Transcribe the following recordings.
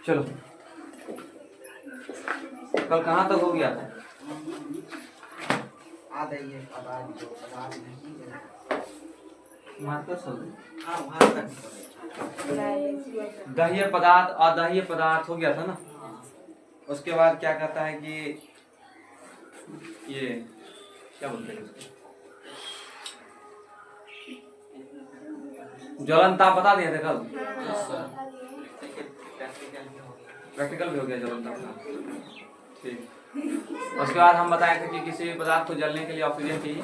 चलो, कल कहाँ तक हो गया था? दाह्य पदार्थ अदाह्य पदार्थ हो गया था ना। उसके बाद क्या कहता है कि ये क्या बोलते हैं इसको, ज्वलनता बता दिया था कल। प्रैक्टिकल भी हो गया ज्वलनता। ठीक, उसके बाद हम बताए थे कि किसी भी पदार्थ को जलने के लिए ऑक्सीजन चाहिए।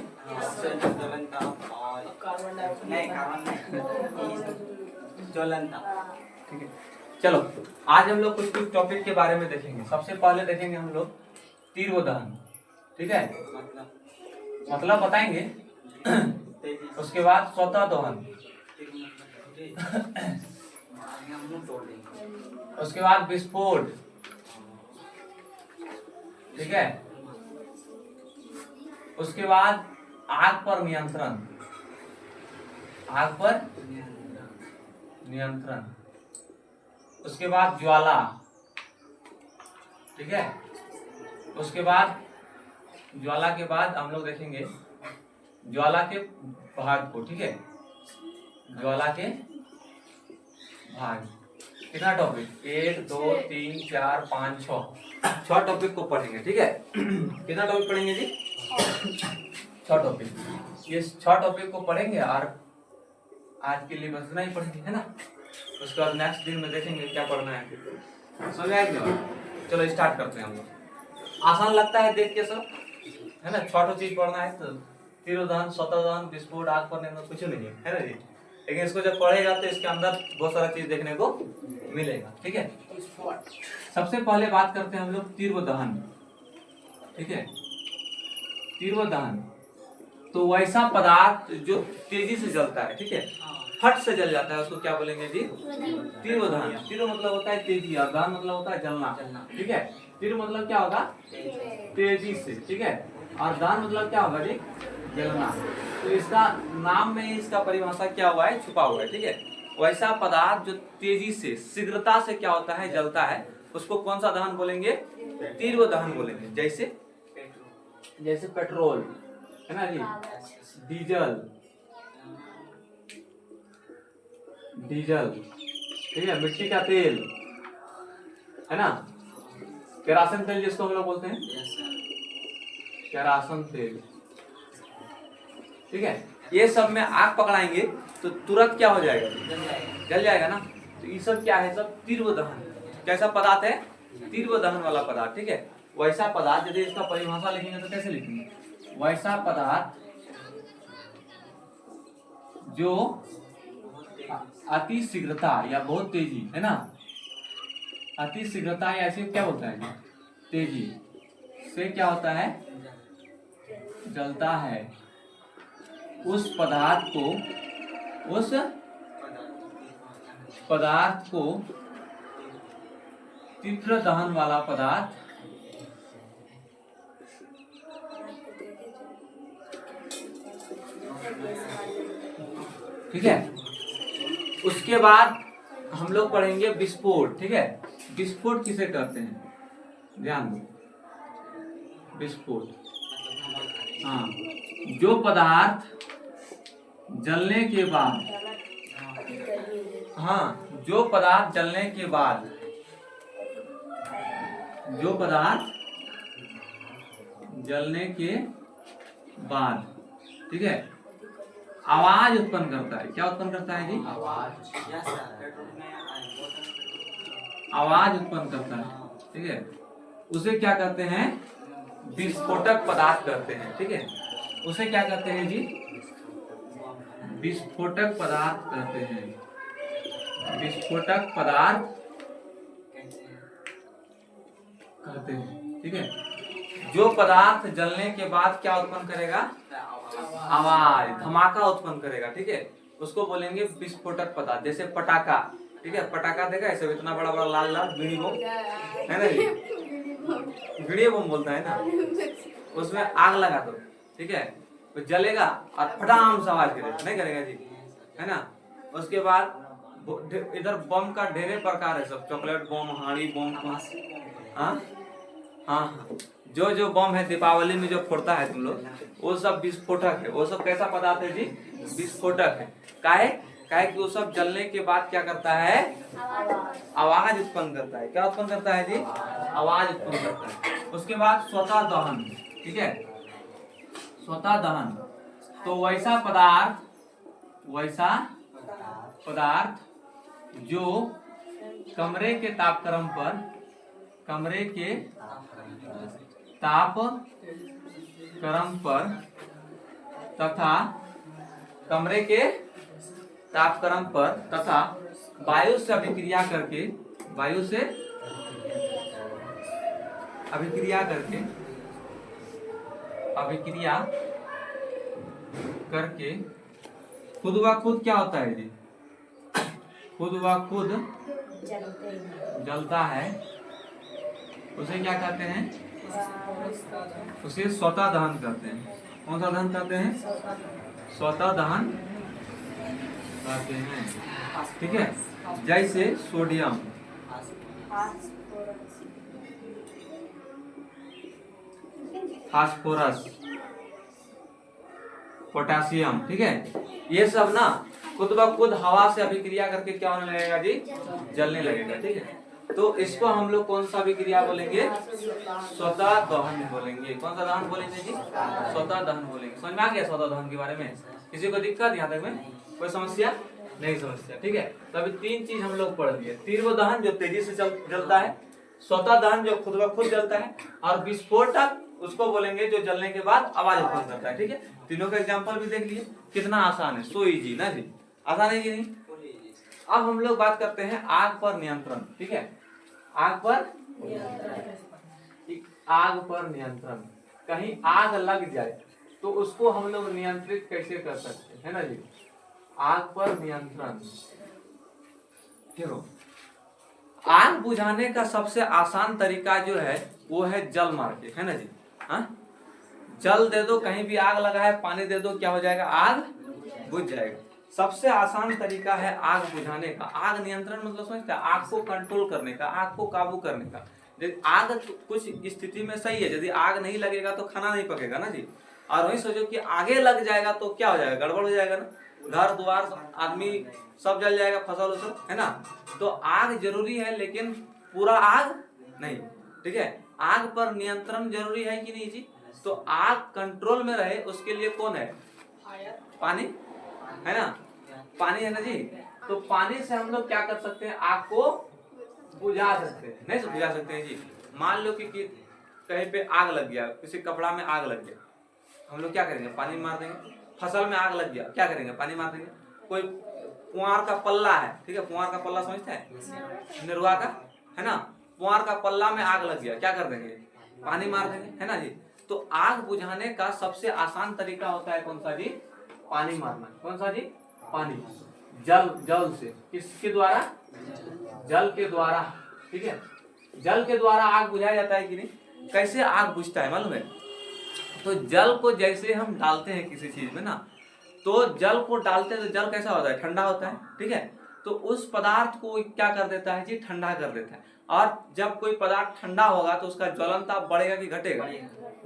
ज्वलनता। ठीक है, चलो आज हम लोग कुछ टॉपिक के बारे में देखेंगे। सबसे पहले देखेंगे हम लोग तीव्र दहन। ठीक है, मतलब बताएंगे। उसके बाद स्वतः दहन, उसके बाद विस्फोट। ठीक है, उसके बाद आग पर नियंत्रण, आग पर नियंत्रण। उसके बाद ज्वाला। ठीक है, उसके बाद ज्वाला के बाद हम लोग देखेंगे ज्वाला के भाग को। ठीक है, ज्वाला के भाग। कितना टॉपिक? 1 2 3 4 5 6 टॉपिक को पढ़ेंगे। ठीक है, कितना टॉपिक पढ़ेंगे जी? 6 टॉपिक। ये 6 टॉपिक को पढ़ेंगे और आज के लिए बस इतना ही पढ़ेंगे, है ना। उसके बाद नेक्स्ट दिन में देखेंगे क्या पढ़ना है। समझ आएगा? चलो स्टार्ट करते हैं हम लोग। आसान लगता है देख के सब, है ना। 6 चीज पढ़ना है तो तीव्र दहन, स्वतः दहन, विस्फोट, आग पर नियंत्रण, कुछ नहीं है ना जी। लेकिन इसको जब पढ़ेगा तो इसके अंदर बहुत सारा चीज देखने को मिलेगा। ठीक है, सबसे पहले बात करते हैं हम लोग तीव्र दहन। ठीक है, तीव्र दहन तो वैसा पदार्थ जो तेजी से जलता है। ठीक है, फट से जल जाता है, उसको क्या बोलेंगे जी? तीव्र दहन। तीव्र मतलब होता है तेजी और दहन मतलब होता है जलना। ठीक है, तीव्र मतलब क्या होगा? तेजी से। ठीक है, और दहन मतलब क्या होगा जी? जलना। तो इसका नाम में इसका परिभाषा क्या हुआ है? छुपा हुआ है। ठीक है, वैसा पदार्थ जो तेजी से शीघ्रता से क्या होता है? जलता है, उसको कौन सा दहन बोलेंगे? तीव्र दहन बोलेंगे। जैसे पेट्रोल, है ना जी, डीजल, ठीक है, मिट्टी का तेल, है ना, केरासिन तेल जिसको हम लोग बोलते हैं, केरासिन तेल। ठीक है, ये सब में आग पकड़ाएंगे तो तुरंत क्या हो जाएगा? जल जाएगा ना। तो ये सब क्या है? सब तीव्र दहन। कैसा पदार्थ है? तीव्र दहन वाला पदार्थ। ठीक है, वैसा पदार्थ, यदि इसका परिभाषा लिखेंगे तो कैसे लिखेंगे? वैसा पदार्थ जो अति शीघ्रता या बहुत तेजी, है ना, अति शीघ्रता या ऐसे क्या होता है? तेजी से क्या होता है? जलता है। उस पदार्थ को तीव्र दहन वाला पदार्थ ठीक है। उसके बाद हम लोग पढ़ेंगे विस्फोट। ठीक है, विस्फोट किसे कहते हैं? ध्यान दो, विस्फोट, हाँ, जो पदार्थ जलने के बाद, हाँ, जो पदार्थ जलने के बाद, जो पदार्थ जलने के बाद, ठीक है, आवाज उत्पन्न करता है। क्या उत्पन्न करता है जी? आवाज उत्पन्न करता है। ठीक है, उसे क्या कहते हैं? विस्फोटक पदार्थ कहते हैं। ठीक है, उसे क्या कहते हैं जी? विस्फोटक पदार्थ कहते हैं। विस्फोटक पदार्थ कहते हैं। ठीक है, जो पदार्थ जलने के बाद क्या उत्पन्न करेगा? आवाज, धमाका उत्पन्न करेगा। ठीक है, उसको बोलेंगे विस्फोटक पदार्थ। जैसे पटाखा, ठीक है, पटाखा देखा है सब, इतना बड़ा बड़ा लाल लाल बीड़ी बम, है ना जी, बीड़ी बम बोलता है ना, उसमें आग लगा दो, ठीक है, तो जलेगा और फटाम से आवाज करेगा, नहीं करेगा जी, है ना। उसके बाद इधर बम का ढेरे प्रकार है सब, चॉकलेट बम, हाड़ी बम, हाँ हाँ, जो बम है दीपावली में जो फोड़ता है तुम लोग, वो सब विस्फोटक है। वो सब कैसा पदार्थ है जी? विस्फोटक है। काहे काहे कि वो सब जलने के बाद क्या करता है? आवाज उत्पन्न करता है। क्या उत्पन्न करता है जी? आवाज उत्पन्न करता है। उसके बाद स्वतः दहन, ठीक है, स्वतः दहन। तो वैसा पदार्थ जो कमरे के तापक्रम पर, कमरे के तापक्रम पर तथा कमरे के तापक्रम पर तथा वायु से अभिक्रिया करके, वायु से अभिक्रिया करके खुद व खुद क्या होता है जी? खुद व खुद जलता है। उसे क्या कहते हैं? उसे स्वतः दहन कहते हैं। कौन सा दहन कहते हैं? स्वतः दहन कहते हैं, ठीक है। जैसे सोडियम, फास्फोरस, पोटेशियम, ठीक है, ये सब ना खुद ब खुद हवा से अभिक्रिया करके क्या होने लगेगा जी? जलने लगेगा, ठीक है। तो इसको हम लोग कौन सा अभिक्रिया बोलेंगे? स्वतः दहन बोलेंगे। कौन सा दहन बोलेंगे जी? स्वतः दहन बोलेंगे। समझ में आ गया स्वतः दहन के बारे में? किसी को दिक्कत यहाँ तक में? कोई समस्या नहीं? समस्या, ठीक है। तो अभी 3 चीज हम लोग पढ़ लिए। तीव्र दहन जो तेजी से जलता है, स्वतः दहन जो खुद ब खुद जलता है, और विस्फोटक उसको बोलेंगे जो जलने के बाद आवाज उत्पन्न करता है, ठीक है। तीनों का एग्जांपल भी देख लिए, कितना आसान है, सो इजी ना जी? आसान है कि नहीं? अब हम लोग बात करते हैं आग पर नियंत्रण, ठीक है। आग पर नियंत्रण। कहीं आग लग जाए तो उसको हम लोग नियंत्रित कैसे कर सकते हैं, है ना जी? आग पर नियंत्रण। देखो, आग बुझाने का सबसे आसान तरीका जो है वो है जल मार के, है ना जी? हाँ, जल दे दो, कहीं भी आग लगा है, पानी दे दो, क्या हो जाएगा? आग बुझ जाएगा। सबसे आसान तरीका है आग बुझाने का। आग नियंत्रण मतलब समझते हैं? आग को कंट्रोल करने का, आग को काबू करने का। यदि आग कुछ स्थिति में सही है, यदि आग नहीं लगेगा तो खाना नहीं पकेगा ना जी। और वही सोचो कि आगे लग जाएगा तो क्या हो जाएगा? गड़बड़ हो जाएगा ना, घर द्वार आदमी सब जल जाएगा, फसल उसल, है ना। तो आग जरूरी है लेकिन पूरा आग नहीं, ठीक है। आग पर नियंत्रण जरूरी है कि नहीं जी? तो आग कंट्रोल में रहे उसके लिए कौन है? पानी, है ना? पानी है ना जी। तो पानी से हम लोग क्या कर सकते हैं? आग को बुझा सकते हैं। नहीं बुझा सकते हैं जी। मान लो कि कहीं पे आग लग गया, किसी कपड़ा में आग लग गया, हम लोग क्या करेंगे? पानी मार देंगे। फसल में आग लग गया, क्या करेंगे? पानी मार देंगे। कोई पुआर का पल्ला है, ठीक है, पुआर का पल्ला समझते हैं? निरुआ का, है ना। पुआर का पल्ला में आग लग गया, क्या कर देंगे? पानी मार देंगे, है ना जी। तो आग बुझाने का सबसे आसान तरीका होता है कौन सा जी? पानी मारना। कौन सा जी? पानी। जल से, किसके द्वारा? जल के द्वारा, ठीक है। जल के द्वारा आग बुझाया जाता है कि नहीं? कैसे आग बुझता है मालूम है? तो जल को जैसे हम डालते हैं किसी चीज में ना, तो जल को डालते तो जल कैसा होता है? ठंडा होता है, ठीक है। तो उस पदार्थ को क्या कर देता है जी? ठंडा कर देता है। और जब कोई पदार्थ ठंडा होगा तो उसका ज्वलन ताप बढ़ेगा कि घटेगा?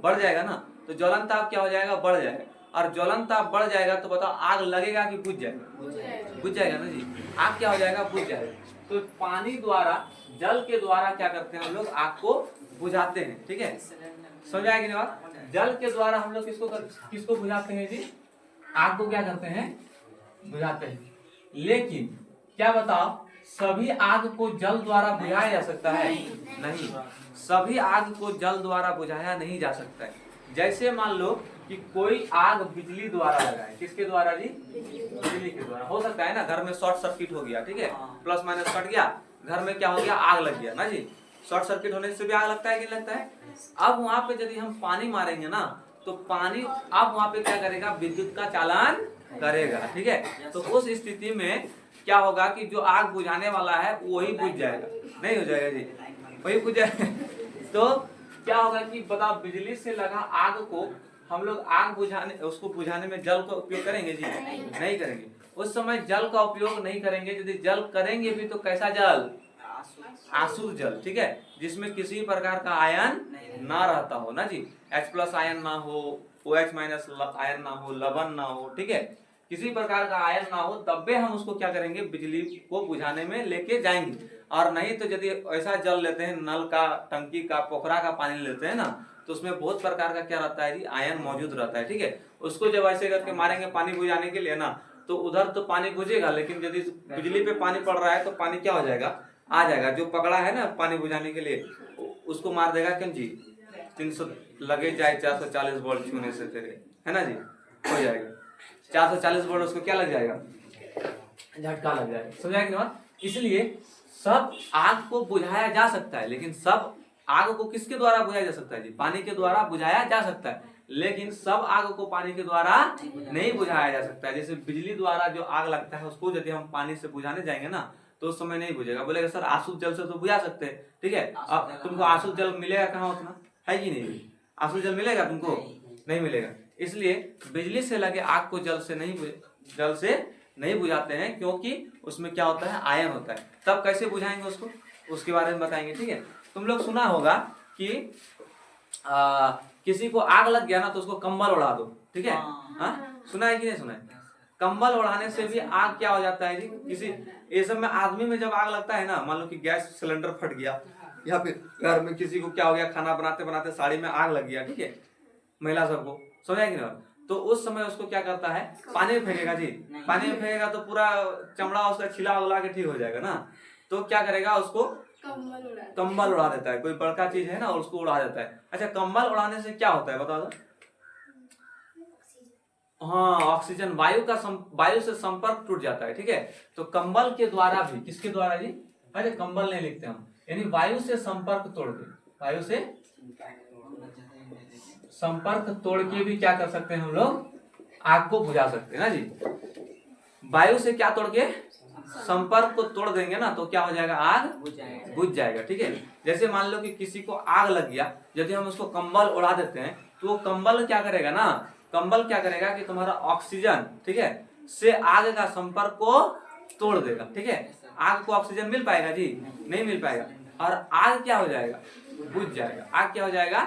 बढ़ जाएगा ना। तो ज्वलन ताप क्या हो जाएगा? बढ़ जाएगा। और ज्वलन ताप बढ़ जाएगा तो बताओ आग लगेगा कि बुझ जाएगा? बुझ जाएगा ना जी। आग क्या हो जाएगा? बुझ जाएगा। तो पानी द्वारा, जल के द्वारा क्या करते हैं हम लोग? आग को बुझाते हैं, ठीक है। समझ आएगी नहीं बात? जल के द्वारा हम लोग किसको बुझाते हैं जी? आग को क्या करते हैं? बुझाते हैं। लेकिन क्या बताओ, सभी आग को जल द्वारा बुझाया जा सकता है? नहीं, सभी आग को जल द्वारा बुझाया नहीं जा सकता है। जैसे मान लो कि कोई आग बिजली द्वारा लगाए, किसके द्वारा जी? बिजली के द्वारा। हो सकता है ना, घर में शॉर्ट सर्किट हो गया, ठीक है, प्लस माइनस कट गया, घर में क्या हो गया? आग लग गया ना जी। शॉर्ट सर्किट होने से भी आग लगता है कि लगता है? अब वहां पे यदि हम पानी मारेंगे ना, तो पानी अब वहां पे क्या करेगा? विद्युत का चालन करेगा, ठीक है। तो उस स्थिति में क्या होगा कि जो आग बुझाने वाला है वही बुझ जाएगा, नहीं हो जाएगा जी, वही बुझ जाएगा। तो क्या होगा कि बताओ, बिजली से लगा आग को हम लोग आग बुझाने उसको बुझाने में जल का उपयोग करेंगे जी? नहीं करेंगे। उस समय जल का उपयोग नहीं करेंगे। यदि जल करेंगे भी तो कैसा जल? आसुर जल, ठीक है, जिसमें किसी प्रकार का आयन ना रहता हो ना जी, H+ आयन ना हो, OH- आयन ना हो, लवण ना हो, ठीक है, किसी प्रकार का आयन ना हो, तब हम उसको क्या करेंगे? बिजली को बुझाने में लेके जाएंगे। और नहीं तो यदि ऐसा जल लेते हैं, नल का, टंकी का, पोखरा का पानी लेते हैं ना, तो उसमें बहुत प्रकार का क्या रहता है जी? आयन मौजूद रहता है, ठीक है। उसको जब ऐसे करके मारेंगे पानी बुझाने के लिए ना, तो उधर तो पानी बुझेगा, लेकिन यदि बिजली पे पानी पड़ रहा है तो पानी क्या हो जाएगा? आ जाएगा। जो पकड़ा है ना पानी बुझाने के लिए, उसको मार देगा। क्यों जी? 300 लगे जाए 440 वोल्ट छूने से तेरे, है ना जी, हो जाएगा 440 वोल्ट, उसको क्या लग जाएगा? झटका लग जाएगा। समझ कि ना? इसलिए सब आग को बुझाया जा सकता है, लेकिन सब आग को किसके द्वारा बुझाया जा सकता है जी? पानी के द्वारा बुझाया जा सकता है, लेकिन सब आग को पानी के द्वारा नहीं बुझाया जा सकता है। जैसे बिजली द्वारा जो आग लगता है, उसको यदि हम पानी से बुझाने जाएंगे ना, तो उस समय नहीं बुझेगा। बोलेगा सर आसुत जल से तो बुझा सकते हैं, ठीक है। अब तुमको आसुत जल मिलेगा कहाँ? उतना है कि नहीं? आसुत जल मिलेगा तुमको? नहीं मिलेगा। इसलिए बिजली से लगे आग को जल से नहीं बुझाते हैं, क्योंकि उसमें क्या होता है? आयन होता है। तब कैसे बुझाएंगे उसको, उसके बारे में बताएंगे, ठीक है। तुम लोग सुना होगा कि किसी को आग लग गया ना, तो उसको कंबल उड़ा दो, ठीक है। हाँ, सुना है कि नहीं सुना है? कंबल उड़ाने से भी आग क्या हो जाता है जी? किसी ये सब में, आदमी में जब आग लगता है ना, मान लो कि गैस सिलेंडर फट गया, या फिर घर में किसी को क्या हो गया, खाना बनाते बनाते साड़ी में आग लग गया, ठीक है, महिला सबको, समझा कि नहीं? तो उस समय उसको क्या करता है? पानी में फेंकेगा जी। पानी में फेंकेगा तो पूरा चमड़ा उसका छिला उला के ठीक हो जाएगा ना। तो क्या करेगा? उसको कंबल उड़ा देता है। कोई बड़का चीज है ना, और उसको उड़ा देता है। अच्छा, कंबल उड़ाने से क्या होता है बता दो? हाँ, ऑक्सीजन, वायु से संपर्क टूट जाता है, ठीक है। तो कंबल के द्वारा भी, किसके द्वारा जी? अरे कंबल नहीं लिखते हम, यानी वायु से संपर्क तोड़ के, वायु से संपर्क तोड़ के भी क्या कर सकते हैं हम लोग? आग को बुझा सकते हैं ना जी। वायु से क्या तोड़ के? संपर्क को तोड़ देंगे ना, तो क्या हो जाएगा? आग बुझ जाएगा, ठीक है। जैसे मान लो कि किसी को आग लग गया, यदि हम उसको कंबल उड़ा देते हैं, तो वो कंबल क्या करेगा ना, कंबल क्या करेगा कि तुम्हारा ऑक्सीजन, ठीक है, से आग का संपर्क को तोड़ देगा, ठीक है। आग को ऑक्सीजन मिल पाएगा जी? नहीं मिल पाएगा। और आग क्या हो जाएगा? बुझ जाएगा। आग क्या हो जाएगा?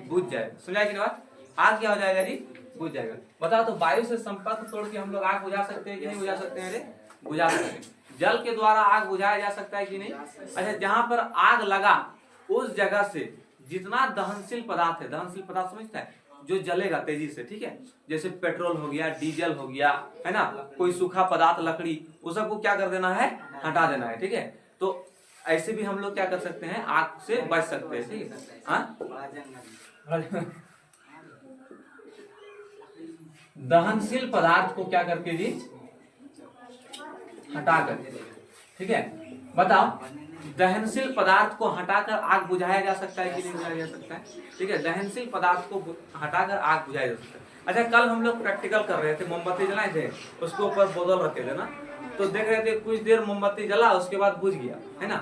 बुझ जाएगा। समझा कि नहीं बात? आग क्या हो जाएगा जी? बुझ जाएगा। बताओ तो, वायु से संपर्क तोड़ के हम लोग आग बुझा सकते हैं कि नहीं बुझा सकते हैं? अरे बुझा सकते हैं। जल के द्वारा आग बुझाया जा सकता है कि नहीं? अच्छा, जहां पर आग लगा उस जगह से जितना दहनशील पदार्थ है, दहनशील पदार्थ समझता है, जो जलेगा तेजी से, ठीक है, जैसे पेट्रोल हो गया, डीजल हो गया, है ना, कोई सूखा पदार्थ, लकड़ी, वो सबको क्या कर देना है? हटा देना है, ठीक है। तो ऐसे भी हम लोग क्या कर सकते हैं? आग से बच सकते हैं, ठीक है। हाँ, दहनशील पदार्थ को क्या करके जी? हटाकर, ठीक है। बताओ, दहनशील पदार्थ को हटाकर आग बुझाया जा सकता है कि नहीं बुझाया जा सकता है? ठीक है, दहनशील पदार्थ को हटाकर आग बुझाया जा सकता है। अच्छा, कल हम लोग प्रैक्टिकल कर रहे थे, मोमबत्ती जलाए थे, उसके ऊपर बोतल रखे थे ना, तो देख रहे थे कुछ देर मोमबत्ती जला, उसके बाद बुझ गया, है ना।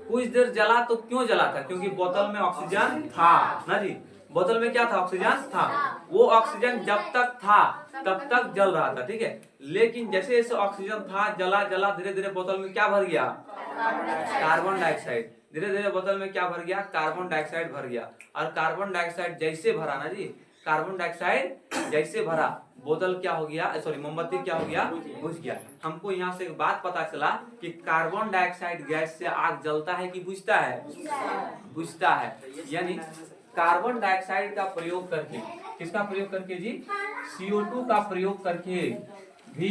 कुछ देर जला तो क्यों जला था? क्योंकि बोतल में ऑक्सीजन था ना जी। बोतल में क्या था? ऑक्सीजन था। वो ऑक्सीजन जब तक था तब तक जल रहा था, ठीक है। लेकिन जैसे जैसे ऑक्सीजन था, जला जला, धीरे धीरे बोतल में क्या भर गया? Carbon dioxide. धीरे धीरे बोतल में क्या भर गया? कार्बन डाइऑक्साइड भर गया। और कार्बन डाइऑक्साइड जैसे भरा ना जी, कार्बन डाइऑक्साइड जैसे भरा, बोतल क्या हो गया, सॉरी, मोमबत्ती क्या हो गया? बुझ गया। हमको यहाँ से एक बात पता चला कि कार्बन डाइऑक्साइड गैस से आग जलता है कि बुझता है? बुझता है। यानी कार्बन डाइऑक्साइड का प्रयोग करके, किसका प्रयोग करके जी? CO2 का प्रयोग करके भी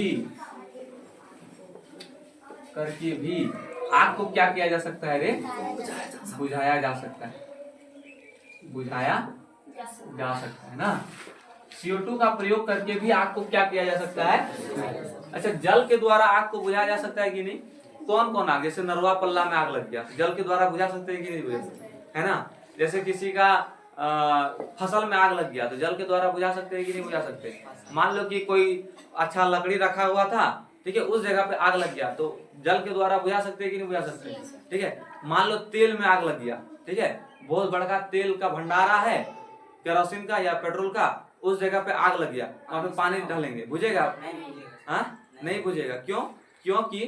आग को क्या किया जा सकता है रे? बुझाया जा सकता है। बुझाया जा सकता है ना। CO2 का प्रयोग करके भी आग को क्या किया जा सकता है? अच्छा, जल के द्वारा आग को बुझाया जा सकता है कि नहीं? कौन कौन आग? जैसे नरवा पल्ला में आग लग गया, जल के द्वारा बुझा सकते हैं कि नहीं बुझा सकते? है ना। जैसे किसी का फसल में आग लग गया, तो जल के द्वारा बुझा सकते हैं कि नहीं बुझा सकते? मान लो कि कोई अच्छा लकड़ी रखा हुआ था, ठीक है, उस जगह पे आग लग गया, तो जल के द्वारा बुझा सकते हैं कि नहीं बुझा सकते? ठीक है। मान लो तेल में आग लग गया, ठीक है, बहुत बड़ा तेल का भंडारा है, केरोसिन का या पेट्रोल का, उस जगह पे आग लग गया, वहां पे पानी डालेंगे, बुझेगा? हाँ, नहीं बुझेगा। क्यों? क्योंकि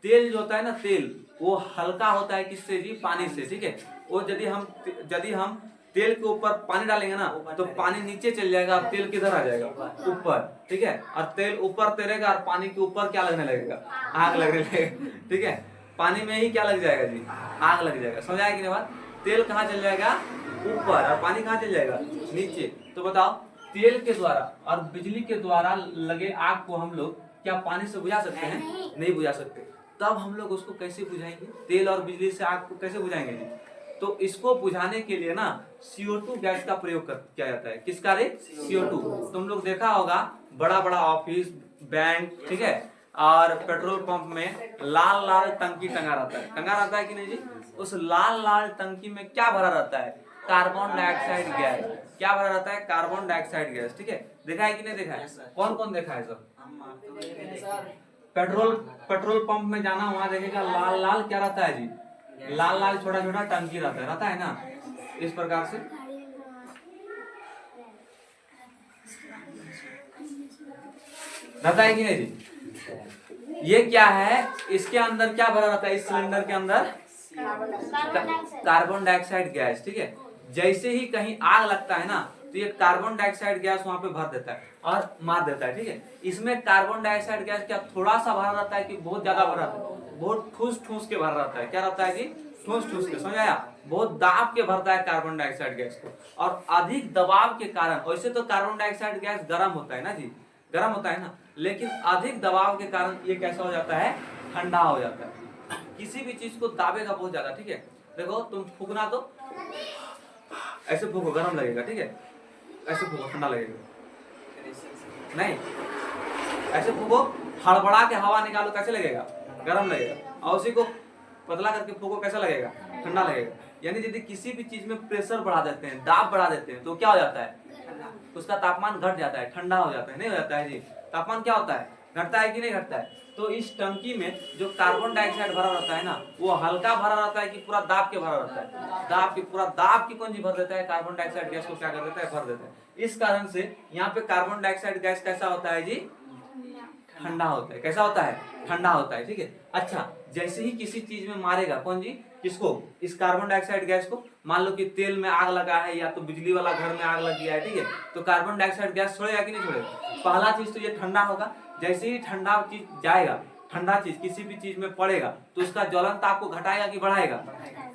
तेल जो होता है ना, तेल वो हल्का होता है किससे जी? पानी से, ठीक है। वो यदि हम तेल के ऊपर पानी डालेंगे ना तो पानी नीचे चल जाएगा और तेल किधर आ जाएगा? ऊपर, ठीक है। और तेल ऊपर तैरेगा और पानी के ऊपर क्या लगने लगेगा? आग लगने लगेगा, ठीक है। पानी में ही क्या लग जाएगा जी? आग लग जाएगा। समझ आया कि नहीं बात? तेल कहाँ चल जाएगा? ऊपर, और पानी कहाँ चल जाएगा? नीचे। तो बताओ, तेल के द्वारा और बिजली के द्वारा लगे आग को हम लोग क्या पानी से बुझा सकते हैं? नहीं बुझा सकते। तब हम लोग उसको कैसे बुझाएंगे? तेल और बिजली से आग को कैसे बुझाएंगे जी? तो इसको बुझाने के लिए ना CO2 गैस का प्रयोग किया जाता है। किसका रे? CO2। तुम लोग देखा होगा बड़ा बड़ा ऑफिस, बैंक, ठीक है, और पेट्रोल पंप में लाल लाल टंकी टंगा रहता है कि नहीं जी? उस लाल लाल टंकी में क्या भरा रहता है? Carbon dioxide gas. क्या भरा रहता है? कार्बन डाइऑक्साइड गैस, ठीक है। देखा है कि नहीं देखा है? कौन कौन देखा है सब? पेट्रोल पंप में जाना, वहां देखेगा लाल लाल क्या रहता है जी? लाल लाल छोटा छोटा टंकी रहता है ना, इस प्रकार से। रहता है कि नहीं जी? ये क्या है? इसके अंदर क्या भरा रहता है? इस सिलेंडर के अंदर कार्बन डाइऑक्साइड गैस, ठीक है। जैसे ही कहीं आग लगता है ना तो ये कार्बन डाइऑक्साइड गैस वहां पे भर देता है और मार देता है, ठीक है। इसमें कार्बन डाइऑक्साइड गैस क्या थोड़ा सा भरा रहता है कि बहुत ज्यादा भरा रहता है? बहुत ठूस ठूस के भर रहता है। क्या रहता है जी? ठूस ठूस के। समझ आया? बहुत दाब के भरता है कार्बन डाइऑक्साइड गैस को। और अधिक दबाव के कारण, वैसे तो कार्बन डाइऑक्साइड गैस गर्म होता है ना जी, गर्म होता है ना, लेकिन अधिक दबाव के कारण ये कैसा हो जाता है? ठंडा हो जाता है। किसी भी चीज को दाबेगा बहुत ज्यादा, ठीक है। देखो तुम फूकना तो ऐसे फूको, गर्म लगेगा, ठीक है। ऐसे फूको, ठंडा लगेगा। नहीं, ऐसे फूको, हड़बड़ा के हवा निकालो, कैसे लगेगा? गर्म लगेगा। और उसी को पतला करके फूको, कैसा लगेगा? ठंडा लगेगा। यानी यदि किसी भी चीज में प्रेशर बढ़ा देते हैं, दाब बढ़ा देते हैं, तो क्या हो जाता है? उसका तापमान घट जाता है, ठंडा हो जाता है। नहीं हो जाता है जी? तापमान क्या होता है? घटता है कि नहीं घटता है? तो इस टंकी में जो कार्बन डाइऑक्साइड भरा रहता है ना, वो हल्का भरा रहता है कि पूरा दाब के भरा रहता है? दाब के, पूरा दाब की कौन भर देता है? कार्बन डाइऑक्साइड गैस को क्या कर देता है? भर देता है। इस कारण से यहाँ पे कार्बन डाइऑक्साइड गैस कैसा होता है जी? ठंडा होता है। कैसा होता है? ठंडा होता है, ठीक है। अच्छा, जैसे ही किसी चीज में मारेगा, कौन जी? किसको? इस कार्बन डाइऑक्साइड गैस को। मान लो कि तेल में आग लगा है या तो बिजली वाला घर में आग लग गया है, ठीक है, तो कार्बन डाइऑक्साइड गैस छोड़ेगा कि नहीं छोड़ेगा? पहला चीज तो ये ठंडा होगा। जैसे ही ठंडा चीज जाएगा, ठंडा चीज किसी भी चीज में पड़ेगा तो उसका ज्वलन ताप को घटाएगा कि बढ़ाएगा?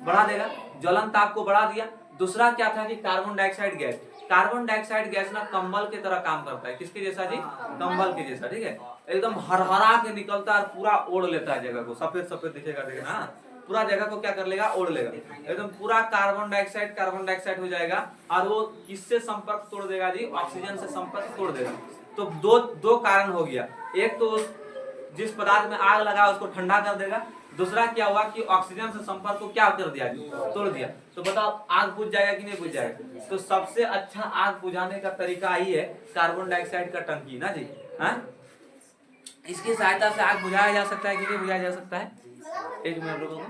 बढ़ा देगा। ज्वलन ताप को बढ़ा दिया। दूसरा क्या था कि carbon dioxide gas, carbon dioxide gas ना कंबल की तरह काम करता है। किसके जैसा जी? कंबल के जैसा, ठीक है। एकदम हरहरा के निकलता है, पूरा ओढ़ लेता है जगह को। सफेद सफेद दिखेगा, देखना, पूरा जगह को क्या कर लेगा? ओढ़ लेगा। एकदम पूरा कार्बन डाइऑक्साइड हो जाएगा। और वो किससे संपर्क तोड़ देगा जी? ऑक्सीजन से संपर्क तोड़ देगा। तो दो कारण हो गया। एक तो जिस पदार्थ में आग लगा उसको ठंडा कर देगा। दूसरा क्या हुआ कि ऑक्सीजन से संपर्क को क्या कर दिया? तोड़ दिया। तो बताओ आग बुझ जाएगा कि नहीं बुझ जाएगा? तो सबसे अच्छा आग बुझाने का तरीका ही है कार्बन डाइऑक्साइड का टंकी ना जी। हाँ, इसकी सहायता से आग बुझाया जा सकता है कि नहीं बुझाया जा सकता है? एक मिनट रुको।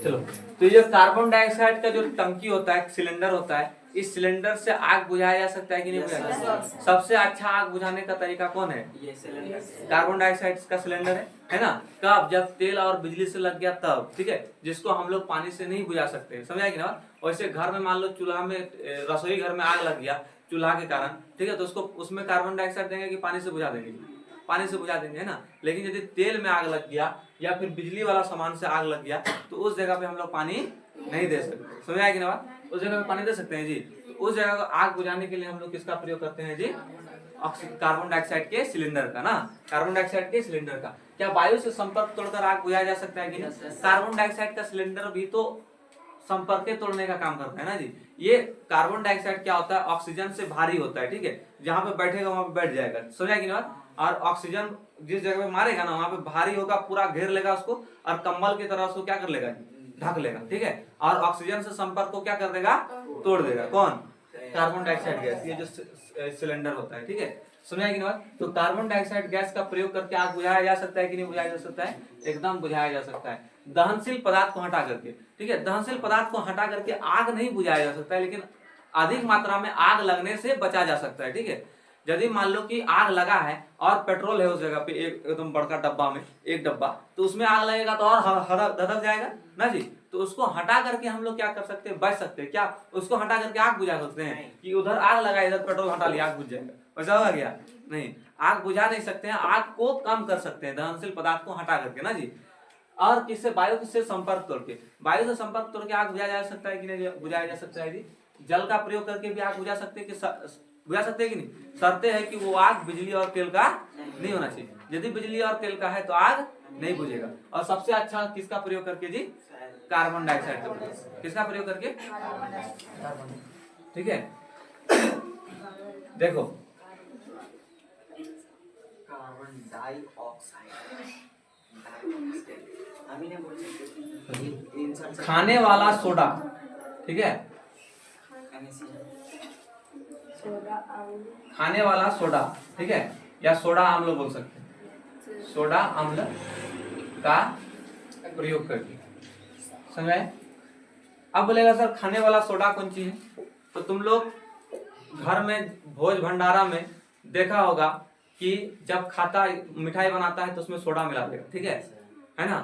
चलो, तो ये कार्बन डाइऑक्साइड का जो टंकी होता है, सिलेंडर होता है, इस सिलेंडर से आग बुझाया जा सकता है कि नहीं बुझाया जा सकता? सबसे अच्छा आग बुझाने का तरीका कौन है? ये सिलेंडर, कार्बन डाइऑक्साइड का सिलेंडर है ना। कब? जब तेल और बिजली से लग गया तब, ठीक है, जिसको हम लोग पानी से नहीं बुझा सकते। समझ आएगी ना? वैसे घर में मान लो चूल्हा में, रसोई घर में आग लग गया चूल्हा के कारण, ठीक है, तो उसको उसमें कार्बन डाइऑक्साइड देंगे कि पानी से बुझा देंगे? पानी से बुझा देंगे, है ना। लेकिन यदि तेल में आग लग गया या फिर बिजली वाला सामान से आग लग गया तो उस जगह पे हम लोग पानी नहीं दे सकते। समझ आएगी ना बात? उस जगह पे पानी दे सकते हैं जी? तो उस जगह को आग बुझाने के लिए हम लोग किसका प्रयोग करते हैं जी? कार्बन डाइऑक्साइड के सिलेंडर का ना, कार्बन डाइऑक्साइड के सिलेंडर का। क्या वायु से संपर्क तोड़कर आग बुझाया जा सकता है कि नहीं? कार्बन डाइऑक्साइड का सिलेंडर भी तो संपर्क तोड़ने का काम करता है ना जी। ये कार्बन डाइऑक्साइड क्या होता है? ऑक्सीजन से भारी होता है, ठीक है, जहां पे बैठेगा वहां पे बैठ जाएगा। समझाएगी ना बात? और ऑक्सीजन जिस जगह पे मारेगा ना वहां पे भारी होगा, पूरा घेर लेगा उसको, और कंबल की तरह उसको क्या कर लेगा? ढक लेगा, ठीक है। और ऑक्सीजन से संपर्क को क्या कर देगा? तोड़ देगा। कौन? कार्बन डाइऑक्साइड गैस, ये जो सिलेंडर होता है, ठीक है। समझाएगी ना बात? तो कार्बन डाइऑक्साइड गैस का प्रयोग करके आग बुझाया जा सकता है कि नहीं बुझाया जा सकता है? एकदम बुझाया जा सकता है, दहनशील पदार्थ को हटा करके, ठीक है। दहनशील पदार्थ को हटा करके आग नहीं बुझाया जा सकता है, लेकिन अधिक मात्रा में आग लगने से बचा जा सकता है। ठीक है, यदि मान लो कि आग लगा है और पेट्रोल है उस जगह पे एकदम बड़का डब्बा में, एक डब्बा, तो उसमें आग लगेगा तो और धधक जाएगा ना जी। तो उसको हटा करके हम लोग क्या कर सकते हैं, बच सकते हैं। क्या उसको हटा करके आग बुझा सकते हैं कि उधर आग लगा इधर पेट्रोल हटा लिया आग बुझ जाएगा, वैसा होगा क्या? नहीं, आग बुझा नहीं सकते हैं, आग को कम कर सकते हैं दहनशील पदार्थ को हटा करके ना जी। और किससे? वायु किससे? संपर्क तोड़ के। वायु से संपर्क तोड़ के आग बुझाया जा सकता है कि नहीं बुझाया जा सकता है जी? जल का प्रयोग करके भी आग बुझा सकते हैं कि बुझा सकते हैं कि नहीं? शर्त है कि वो आग बिजली और तेल का नहीं होना चाहिए। यदि बिजली और तेल का है तो आग नहीं बुझेगा। और सबसे अच्छा किसका प्रयोग करके जी? कार्बन डाइऑक्साइड का प्रयोग। किसका प्रयोग करके? ठीक है, देखो कार्बन डाइऑक्साइड, खाने वाला सोडा, ठीक है, खाने वाला सोडा, ठीक है, या सोडा अम्ल बोल सकते हैं, सोडा अम्ल का प्रयोग करके, समझे? अब बोलेगा सर खाने वाला सोडा कौन चीज है? तो तुम लोग घर में भोज भंडारा में देखा होगा कि जब खाता मिठाई बनाता है तो उसमें सोडा मिला देगा, ठीक है ना?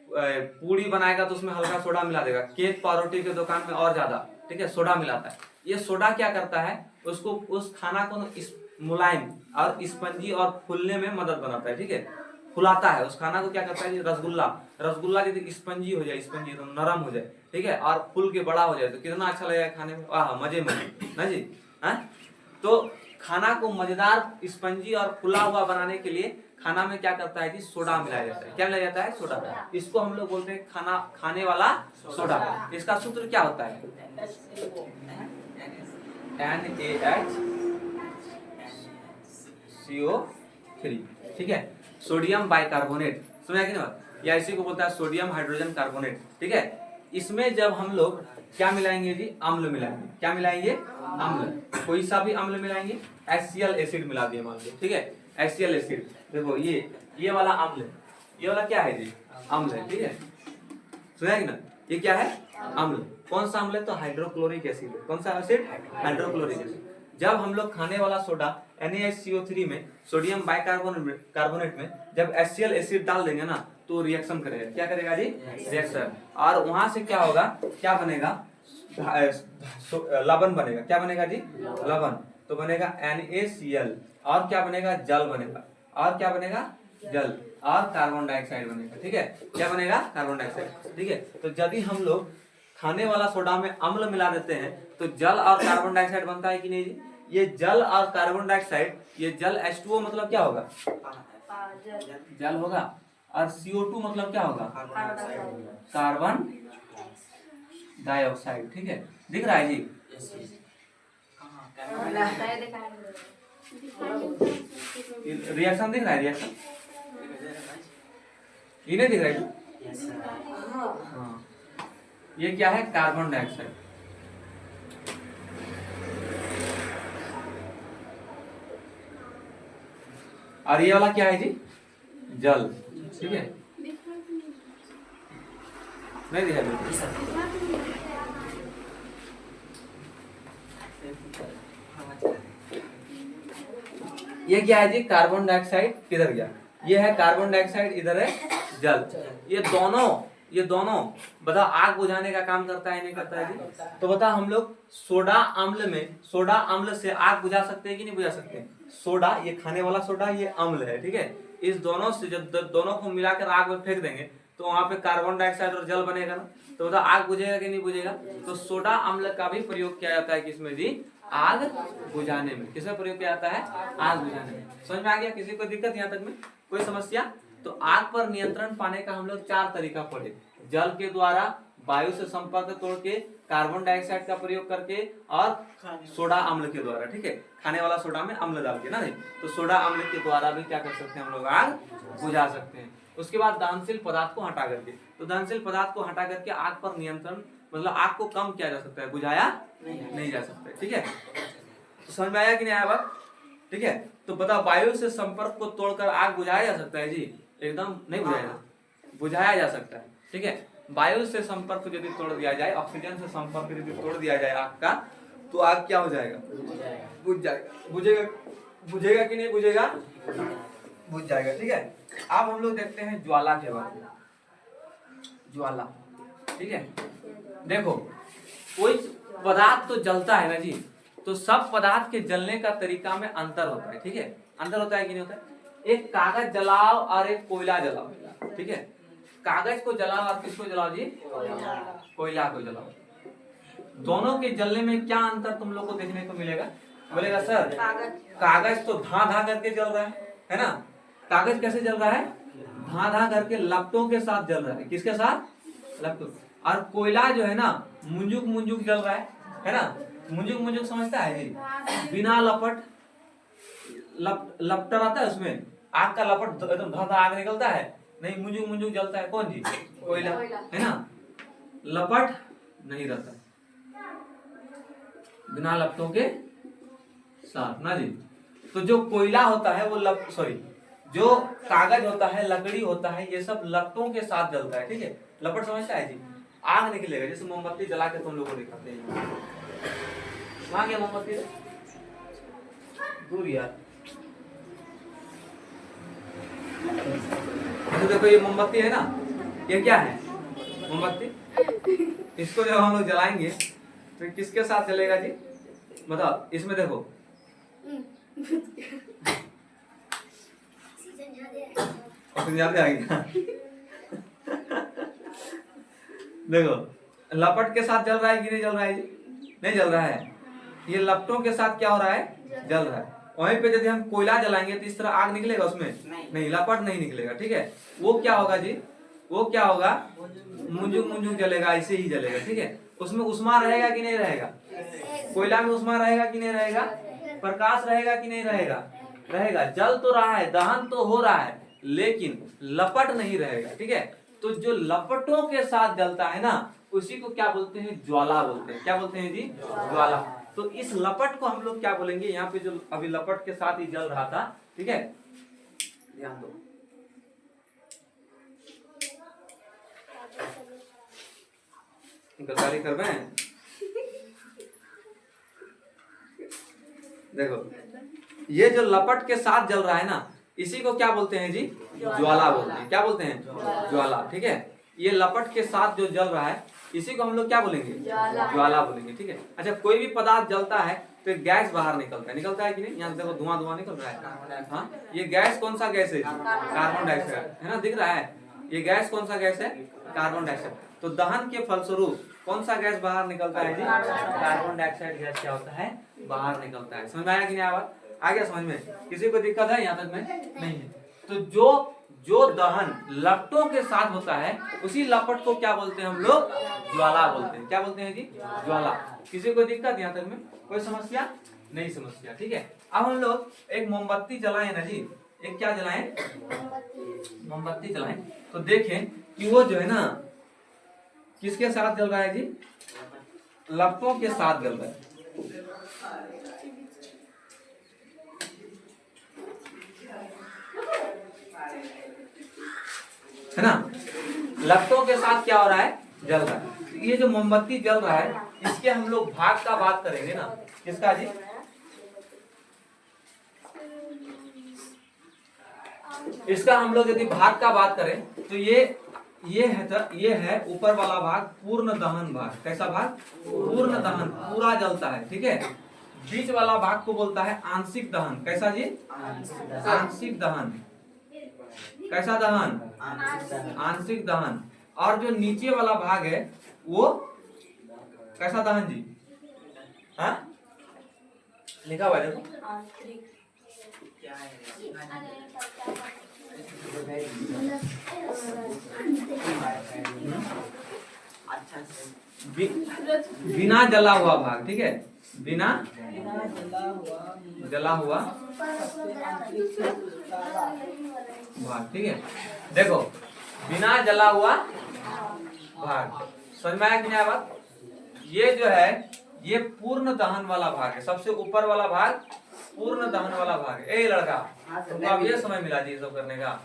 पूड़ी बनाएगा तो उसमें हल्का सोडा मिला देगा, केक पावरोटी के दुकान में और ज्यादा, ठीक है, सोडा मिलाता है। ये सोडा क्या करता है? उसको उस खाना को मुलायम और स्पंजी और फूलने में मदद बनाता है, ठीक है, फुलाता है उस खाना को। क्या करता है? रसगुल्ला यदि स्पंजी हो जाए, स्पंजी एकदम नरम हो जाए, ठीक है, और फूल के बड़ा हो जाए तो कितना अच्छा लगेगा खाने में, वाह मजे ना जी। है तो खाना को मजेदार, स्पंजी और फुला हुआ बनाने के लिए खाना में क्या करता है जी? सोडा मिलाया जाता है। क्या मिलाया जाता है? सोडा। इसको हम लोग बोलते हैं खाने वाला सोडा। इसका सूत्र क्या होता है? NaHCO3, ठीक है, सोडियम बाइकार्बोनेट, समझा कि नहीं? या इसी को बोलता है सोडियम हाइड्रोजन कार्बोनेट, ठीक है। इसमें जब हम लोग क्या मिलाएंगे जी? अम्ल मिलाएंगे। क्या मिलाएंगे? अम्ल। कोई सा भी अम्ल मिलाएंगे, HCl एसिड मिला दिए मान लो, ठीक है, HCl एसिड। देखो ये वाला अम्ल, ये वाला क्या है जी? अम्ल है, ठीक है, सुना कि ना? ये क्या है? अम्ल। कौन सा अम्ल है? तो हाइड्रोक्लोरिक एसिड है। कौन सा एसिड? Hydrochloric acid. जब हम लोग खाने वाला सोडा NaHCO3 में सोडियम बाइकार्बोनेट में जब HCl एसिड डाल देंगे ना तो रिएक्शन करेगा। क्या करेगा जी? रिएक्शन। और वहां से क्या होगा? क्या बनेगा? लवण बनेगा। क्या बनेगा जी? लवण। तो बनेगा NaCl। और क्या बनेगा? जल बनेगा। और क्या बनेगा? जल। और कार्बन डाइऑक्साइड बनेगा, ठीक है। क्या बनेगा? कार्बन डाइऑक्साइड, ठीक है। तो यदि हम लोग खाने वाला सोडा में अम्ल मिला देते हैं तो जल और कार्बन डाइऑक्साइड बनता है कि नहीं जी? ये जल और कार्बन डाइऑक्साइड, ये जल H2O मतलब क्या होगा? जल होगा। और CO2 मतलब क्या होगा? कार्बन डाइऑक्साइड, ठीक है। दिख रहा है जी? रिएक्शन दिख रहा है? रिएक्शन ये नहीं दिख रहा है जी? हाँ, ये क्या है? Carbon dioxide. और ये वाला क्या है जी? जल, ठीक है, नहीं दिखाई देता। ये क्या है जी? कार्बन डाइऑक्साइड किधर गया? ये है कार्बन डाइऑक्साइड, इधर है जल। ये दोनों बता आग बुझाने का काम करता है नहीं करता है जी? तो बता हम लोग सोडा अम्ल से आग बुझा सकते हैं कि नहीं बुझा सकते हैं? सोडा, ये खाने वाला सोडा, ये अम्ल है, ठीक है। इस दोनों से जब दोनों को मिलाकर आग में फेंक देंगे तो वहां पे कार्बन डाइऑक्साइड और जल बनेगा ना, तो बता आग बुझेगा कि नहीं बुझेगा? तो सोडा अम्ल का भी प्रयोग किया जाता है किसमें जी? आग बुझाने में। किसमें प्रयोग किया जाता है? आग बुझाने में। समझ में आ गया? किसी को दिक्कत यहाँ तक में? कोई समस्या? तो आग पर नियंत्रण पाने का हम लोग 4 तरीका पढ़े। जल के द्वारा, वायु से संपर्क तोड़ के, कार्बन डाइऑक्साइड का प्रयोग करके, और सोडा अम्ल के द्वारा, ठीक है, खाने वाला सोडा में अम्ल डाल के ना। तो सोडा अम्ल के द्वारा भी क्या कर सकते हैं हम लोग? आग बुझा सकते हैं। उसके बाद दहनशील पदार्थ को हटा करके, तो दहनशील पदार्थ को हटा करके आग पर नियंत्रण, मतलब आग को कम किया जा सकता है, बुझाया नहीं जा सकता है, ठीक है। तो समझ में आया कि नहीं आया बात? ठीक है। तो बता, वायु से संपर्क को तोड़कर आग बुझाया जा सकता है जी? एकदम नहीं बुझाया, बुझाया जा सकता है, ठीक है। वायु से संपर्क यदि तोड़ दिया जाए, ऑक्सीजन से संपर्क यदि तोड़ दिया जाए आग का, तो आग क्या हो जाएगा? बुझ जाएगा। बुझेगा, बुझेगा कि नहीं बुझेगा? बुझ जाएगा। ठीक है, अब हम लोग देखते हैं ज्वाला के बारे में। ज्वाला, ठीक है, देखो कोई पदार्थ तो जलता है ना जी, तो सब पदार्थ के जलने का तरीका में अंतर होता है। ठीक है, अंतर होता है कि नहीं होता है? एक कागज जलाओ और एक कोयला जलाओ, ठीक है, कागज को जलाओ और किसको जलाओ जी? कोयला को जलाओ। दोनों के जलने में क्या अंतर तुम लोग को देखने को मिलेगा? बोलेगा सर कागज तो धा धा करके जल रहा है ना? कागज कैसे जल रहा है? धा धा करके लपटों के साथ जल रहा है। किसके साथ? लपटों। और कोयला जो है ना मुंजुक मुंजुक जल रहा है ना? मुंजुक मुंजुक समझता है जी? बिना लपट, लपटा रहता है उसमें, आग का लपट एकदम धा धा आग निकलता है, नहीं मुंजुक मुंजुक जलता है। कौन जी? कोयला, है ना? लपट नहीं रहता, बिना लपटों के साथ ना जी। तो जो कोयला होता है वो जो कागज होता है, लकड़ी होता है, ये सब लपटों के साथ जलता है। ठीक है, लपट समझता है जी? आग निकलेगा, जैसे मोमबत्ती जला के तुम लोग को दिखाते हैं। वहां गया मोमबत्ती, दूर यार। तो देखो ये मोमबत्ती है ना, ये क्या है? मोमबत्ती। इसको जब हम लोग जलाएंगे तो किसके साथ जलेगा जी? बताओ, इसमें देखो देखो लपट के साथ जल रहा है कि नहीं जल रहा है जी? नहीं जल रहा है। ये लपटों के साथ क्या हो रहा है? जल रहा है। वहीं पे यदि हम कोयला जलाएंगे तो इस तरह आग निकलेगा उसमें? नहीं, लपट नहीं निकलेगा। ठीक है, वो क्या होगा जी? वो क्या होगा? मुंजुक मुंजुक जलेगा, ऐसे ही जलेगा। ठीक है, उसमें उष्मा रहेगा कि नहीं रहेगा? कोयला में उष्मा रहेगा कि नहीं रहेगा? प्रकाश रहेगा कि नहीं रहेगा? रहेगा। जल तो रहा है, दहन तो हो रहा है, लेकिन लपट नहीं रहेगा। ठीक है, तो जो लपटों के साथ जलता है ना, उसी को क्या बोलते हैं? ज्वाला बोलते हैं। क्या बोलते हैं जी? ज्वाला। तो इस लपट को हम लोग क्या बोलेंगे? यहाँ पे जो अभी लपट के साथ ही जल रहा था, ठीक है, ध्यान दो। गद्दारी कर रहे हैं, देखो ये जो लपट के साथ जल रहा है ना, इसी को क्या बोलते हैं जी? ज्वाला बोलते हैं। क्या बोलते हैं? ज्वाला। ठीक है, ये लपट के साथ जो जल रहा है इसी को हम लोग क्या बोलेंगे? ज्वाला बोलेंगे। ठीक है, अच्छा कोई भी पदार्थ जलता है तो गैस बाहर निकलता है कि नहीं? यहाँ देखो धुआं धुआं निकल रहा है। हाँ, ये गैस कौन सा गैस है? कार्बन डाइऑक्साइड, है ना? दिख रहा है ये गैस कौन सा गैस है? Carbon dioxide. तो दहन के फलस्वरूप कौन सा गैस बाहर निकलता है जी? कार्बन डाइऑक्साइड गैस क्या होता है? बाहर निकलता है। समझ में आया कि नहीं? आ गया समझ में? किसी को दिक्कत है यहाँ तक में? नहीं है। तो जो दहन लपटों के साथ होता है उसी लपट को क्या बोलते हैं हम लोग? ज्वाला बोलते हैं। क्या बोलते हैं जी? ज्वाला। किसी को दिक्कत यहाँ तक में? कोई समस्या नहीं? समस्या। ठीक है, अब हम लोग एक मोमबत्ती जलाएं ना जी, एक क्या जलाएं? मोमबत्ती जलाएं, तो देखें कि वो जो है ना किसके साथ जल रहा है जी? लपटों के साथ जल रहा है। है ना? लपटों के साथ क्या हो रहा है? जल रहा है। ये जो मोमबत्ती जल रहा है इसके हम लोग भाग का बात करेंगे ना। किसका जी? इसका हम लोग यदि भाग का बात करें तो ये है ऊपर वाला भाग, पूर्ण दहन भाग। कैसा भाग? पूर्ण दहन, पूरा जलता है। ठीक है, बीच वाला भाग को बोलता है आंशिक दहन। कैसा जी? आंशिक दहन। कैसा दहन? आंशिक दहन। और जो नीचे वाला भाग है वो कैसा दहन जी? हाँ, लिखा हुआ है देखो। बिना जला हुआ भाग। ठीक है, बिना जला हुआ भाग। ठीक है, देखो बिना जला हुआ भाग। समझ में आया कि नहीं बात? ये जो है ये पूर्ण दहन वाला भाग है। सबसे ऊपर वाला भाग पूर्ण दहन वाला भाग है। ए लड़का, तुमको अब ये समय मिला जी सब करने का?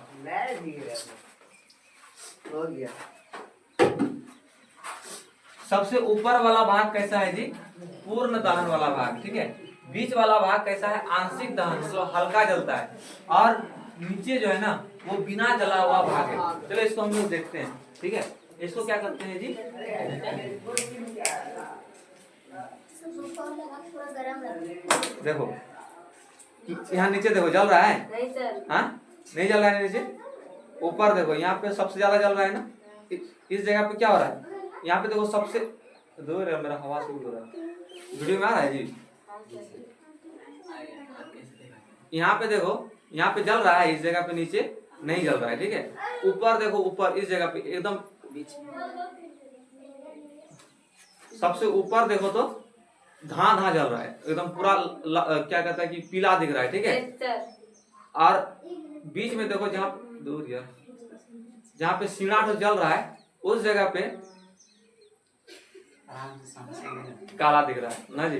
हो गया। सबसे ऊपर वाला भाग कैसा है जी? पूर्ण दहन वाला भाग, ठीक है। बीच वाला भाग कैसा है? आंशिक दहन, मतलब हल्का जलता है। और नीचे जो है ना वो बिना जला हुआ भाग है। चलो इसको हम लोग देखते हैं, ठीक है। इसको क्या करते हैं जी? देखो यहाँ नीचे देखो जल रहा है? नहीं सर। हाँ नहीं जल रहा है नीचे। ऊपर देखो यहाँ पे सबसे ज्यादा जल रहा है ना। इस जगह पे क्या हो रहा है? यहाँ पे देखो सबसे दूर है, मेरा हवा से हो रहा है। वीडियो में आ रहा है जी? यहाँ पे देखो, यहाँ पे जल रहा है, इस जगह पे नीचे नहीं जल रहा है, ठीक है। ऊपर देखो, ऊपर इस जगह पे एकदम बीच सबसे ऊपर देखो तो धा जल रहा है एकदम पूरा क्या कहता है कि पीला दिख रहा है, ठीक है। और बीच में देखो जहाँ दूर यार जहाँ पे सीढ़ा तो जल रहा है उस जगह पे काला दिख रहा है ना जी?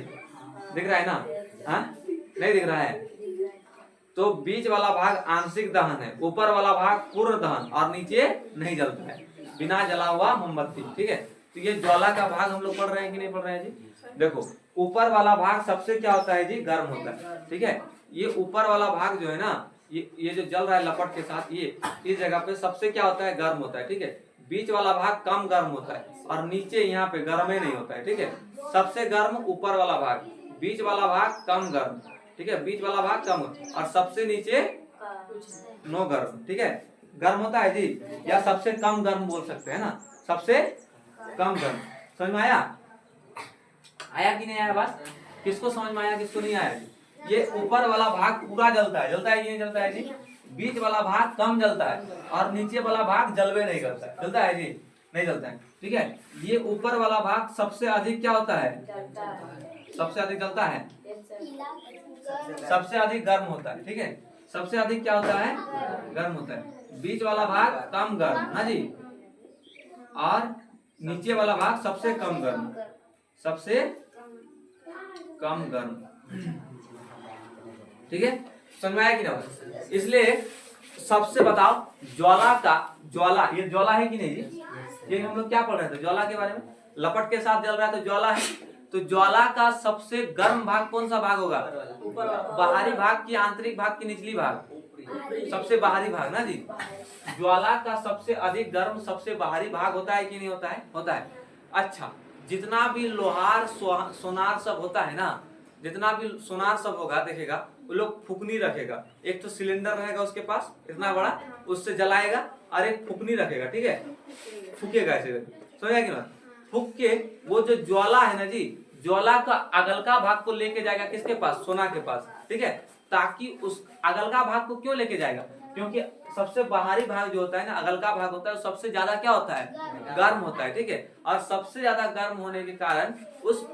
दिख रहा है ना? हाँ नहीं दिख रहा है। तो बीच वाला भाग आंशिक दहन है, ऊपर वाला भाग पूर्ण दहन और नीचे नहीं जलता है, बिना जला हुआ मोमबत्ती, ठीक है। तो ये ज्वाला का भाग हम लोग पढ़ रहे हैं कि नहीं पढ़ रहे हैं जी? देखो ऊपर वाला भाग सबसे क्या होता है जी? गर्म होता है, ठीक है। ये ऊपर वाला भाग जो है ना, ये जो जल रहा है लपट के साथ, ये इस जगह पे सबसे क्या होता है? गर्म होता है, ठीक है। बीच वाला भाग कम गर्म होता है और नीचे यहाँ पे गर्म ही नहीं होता है, ठीक है। सबसे गर्म ऊपर वाला भाग, बीच वाला भाग कम गर्म, ठीक है। बीच वाला भाग कम और सबसे नीचे नो गर्म, ठीक है। गर्म होता है जी, या सबसे कम गर्म बोल सकते हैं ना, सबसे कम गर्म। समझ में आया? आया कि नहीं आया बात? किसको समझ में आया, किसको नहीं आया? ये ऊपर वाला भाग पूरा जलता है, जलता है कि नहीं जलता है जी? बीच वाला भाग कम जलता है और नीचे वाला भाग जलवे नहीं करता है, जलता है जी? नहीं जलता है, ठीक है। ये ऊपर वाला भाग सबसे अधिक क्या होता है? सबसे अधिक जलता है, सबसे अधिक गर्म होता है, ठीक है। सबसे अधिक क्या होता है? गर्म होता है। बीच वाला भाग कम गर्म ना जी, और नीचे वाला भाग सबसे कम गर्म, सबसे कम गर्म, ठीक है। समझ में आया कि ना? इसलिए सबसे बताओ ज्वाला का, ज्वाला ये ज्वाला है कि नहीं जी? ये हम लोग क्या पढ़ रहे थे ज्वाला के बारे में? लपट के साथ जल रहा है तो ज्वाला है। तो ज्वाला का सबसे गर्म भाग कौन सा भाग होगा? बाहरी भाग की आंतरिक भाग की निचली भाग? सबसे बाहरी भाग ना जी। ज्वाला का सबसे अधिक गर्म सबसे बाहरी भाग होता है कि नहीं होता है? होता है। अच्छा, जितना भी लोहार सोनार सब होता है ना, जितना भी सोनार सब होगा देखेगा, वो लोग फुकनी रखेगा। एक तो सिलेंडर रहेगा उसके पास इतना बड़ा, उससे जलाएगा, और एक फुकनी रखेगा, ठीक है। फूकेगा ऐसे, समझा कि ना? फूक के वो जो ज्वाला है ना जी, ज्वाला का अगलका भाग को लेके जाएगा किसके पास? सोना के पास, ठीक है। ताकि उस अगलका भाग को क्यों लेके जाएगा? क्योंकि सबसे बाहरी भाग जो होता है ना, अगलका भाग होता है, सबसे ज्यादा क्या होता है? गर्म होता है, ठीक है। और सबसे ज्यादा गर्म होने के कारण उस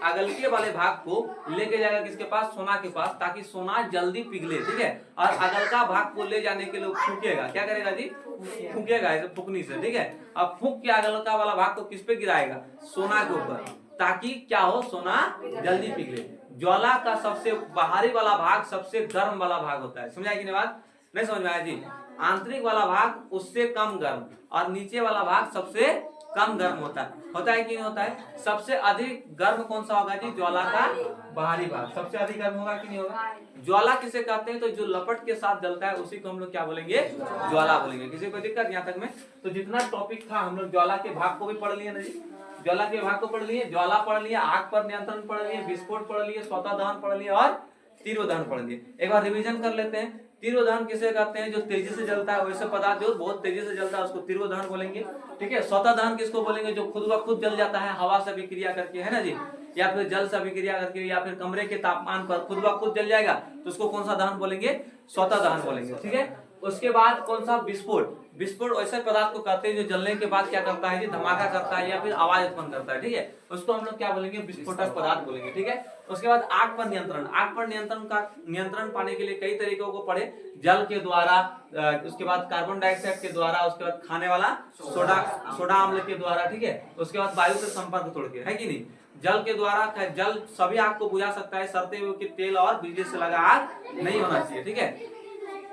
अगलके वाले भाग को लेके जाएगा किसके पास? सोना के पास, ताकि सोना जल्दी पिघले, ठीक है। और अगलका भाग को ले जाने के लिए फूकेगा, क्या करेगा जी? फूकेगा ऐसे फूकनी से, ठीक है। अब फूक के अगलका वाला भाग को किस पे गिराएगा? सोना के ऊपर, ताकि क्या हो? सोना जल्दी पिघले। ज्वाला का सबसे बाहरी वाला भाग सबसे गर्म वाला भाग होता है, समझा कि नहीं बात? नहीं समझ में आया जी? आंतरिक वाला भाग उससे कम गर्म और नीचे वाला भाग सबसे कम गर्म होता है कि नहीं होता है? सबसे अधिक गर्म कौन सा होगा जी? ज्वाला का बाहरी भाग सबसे अधिक गर्म होगा कि नहीं होगा? ज्वाला किसे कहते हैं? तो जो लपट के साथ जलता है उसी को हम लोग क्या बोलेंगे? ज्वाला बोलेंगे। किसी को दिक्कत यहाँ तक में? तो जितना टॉपिक था हम लोग ज्वाला के भाग को भी पढ़ लिए ना जी। ज्वाला के भाग को पढ़ लिए, ज्वाला पढ़ लिए, आग पर नियंत्रण पढ़ लिए, विस्फोट पढ़ लिए, स्वतः दहन पढ़ लिए और तिरोधान पढ़ लिए। एक बार रिवीजन कर लेते हैं। तिरोधान किसे कहते हैं? जो तेजी से जलता है, वैसे पदार्थ जो बहुत तेजी से जलता है उसको तिरोधान बोलेंगे, ठीक है। स्वतः दहन किसको बोलेंगे? जो खुद ब खुद जल जाता है हवा से अभिक्रिया करके, है ना जी, या फिर जल से अभिक्रिया करके, या फिर कमरे के तापमान पर खुद ब खुद जल जाएगा, तो उसको कौन सा दहन बोलेंगे? स्वतः दहन बोलेंगे, ठीक है। उसके बाद कौन सा? विस्फोट। विस्फोट ऐसे पदार्थ को कहते हैं जो जलने के बाद क्या करता है जी? धमाका करता है या फिर आवाज उत्पन्न करता है, ठीक है। उसको हम लोग क्या बोलेंगे? विस्फोटक पदार्थ बोलेंगे, ठीक है। उसके बाद आग पर नियंत्रण। आग पर नियंत्रण पाने के लिए कई तरीकों को पढ़े, जल के द्वारा, उसके बाद कार्बन डाइऑक्साइड के द्वारा, उसके बाद खाने वाला सोडा अम्ल के द्वारा, ठीक है। उसके बाद वायु से संपर्क तोड़ के, है कि नहीं। जल के द्वारा, जल सभी आग को बुझा सकता है, शर्तें हुई कि तेल और बिजली से लगा आग नहीं होना चाहिए, ठीक है।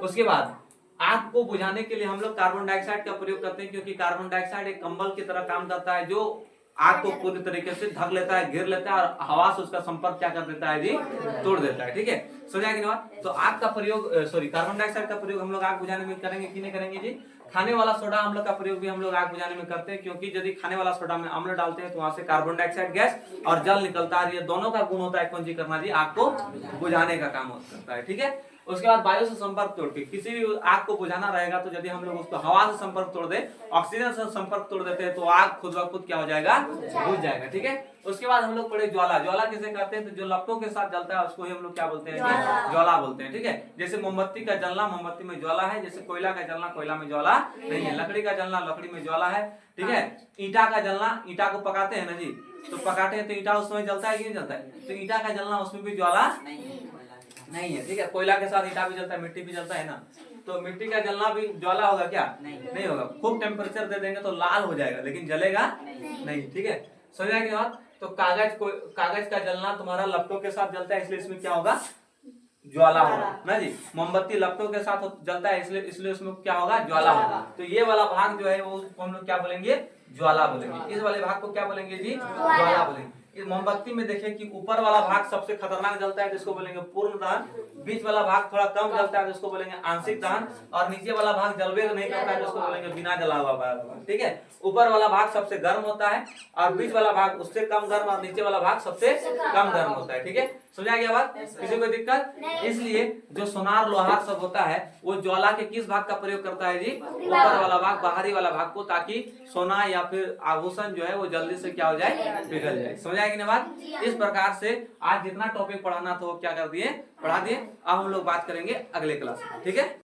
उसके बाद आग को बुझाने के लिए हम लोग कार्बन डाइऑक्साइड का प्रयोग करते हैं, क्योंकि कार्बन डाइऑक्साइड एक कंबल की तरह काम करता है जो आग को पूरी तरीके से ढक लेता है, घेर लेता है और हवा से उसका संपर्क क्या कर देता है जी, तोड़ देता है। ठीक है, समझ आया कि नहीं? तो आग का प्रयोग कार्बन डाइऑक्साइड का प्रयोग हम लोग आग बुझाने में करेंगे कि नहीं करेंगे जी? खाने वाला सोडा अम्ल का प्रयोग भी हम लोग आग बुझाने में करते हैं, क्योंकि यदि खाने वाला सोडा में अम्ल डालते हैं तो वहां से कार्बन डाइऑक्साइड गैस और जल निकलता है, ये दोनों का गुण होता है कौन जी करना जी, आग को बुझाने का काम करता है। ठीक है, उसके बाद वायु से संपर्क तोड़ के किसी भी आग को बुझाना रहेगा तो यदि हम लोग उसको हवा से संपर्क तोड़ दे, ऑक्सीजन से संपर्क तोड़ देते हैं तो आग खुद ब खुद क्या हो जाएगा, बुझ जाएगा। ठीक है, उसके बाद हम लोग पढ़े ज्वाला। ज्वाला किसे कहते हैं? तो जो लपटों के साथ जलता है उसको ही हम लोग क्या बोलते हैं, ज्वाला बोलते हैं। ठीक है, जैसे मोमबत्ती का जलना, मोमबत्ती में ज्वाला है, जैसे कोयला का जलना, कोयला में ज्वाला नहीं है, लकड़ी का जलना, लकड़ी में ज्वाला है। ठीक है, ईंटा का जलना, ईंटा को पकाते हैं ना जी, तो पकाते हैं तो ईंटा उसमें जलता है कि नहीं जलता है? तो ईंटा का जलना उसमें भी ज्वाला नहीं है। ठीक है, कोयला के साथ ईंटा भी जलता है, मिट्टी भी जलता है ना, तो मिट्टी का जलना भी ज्वाला होगा क्या? नहीं होगा। खूब टेम्परेचर दे देंगे तो लाल हो जाएगा लेकिन जलेगा नहीं। ठीक है, समझ आया कि बात? तो कागज का जलना तुम्हारा लपटों के साथ जलता है, इसलिए इसमें क्या होगा, ज्वाला होगा ना जी। मोमबत्ती लपटों के साथ जलता है, इसलिए उसमें क्या होगा, ज्वाला होगा। तो ये वाला भाग जो है वो हम लोग क्या बोलेंगे, ज्वाला बोलेंगे। इस वाले भाग को क्या बोलेंगे जी, ज्वाला बोलेंगे। इस मोमबत्ती में देखिए कि ऊपर वाला भाग सबसे खतरनाक जलता है, जिसको बोलेंगे पूर्ण दहन, बीच वाला भाग थोड़ा कम जलता है, जिसको बोलेंगे आंशिक दहन, और नीचे वाला भाग जलवे नहीं करता है, जिसको बोलेंगे बिना जला हुआ भाग। ठीक है, ऊपर वाला भाग सबसे गर्म होता है और बीच वाला भाग उससे कम गर्म और नीचे वाला भाग सबसे कम गर्म होता है। ठीक है, समझा गया बात? किसी को दिक्कत? इसलिए जो सोनार लोहार सब होता है वो ज्वाला के किस भाग का प्रयोग करता है जी, ऊपर वाला भाग, बाहरी वाला भाग को, ताकि सोना या फिर आभूषण जो है वो जल्दी से क्या हो जाए, पिघल जाए। समझ आएगी ना बात? इस प्रकार से आज जितना टॉपिक पढ़ाना था वो क्या कर दिए, पढ़ा दिए। अब हम लोग बात करेंगे अगले क्लास में। ठीक है।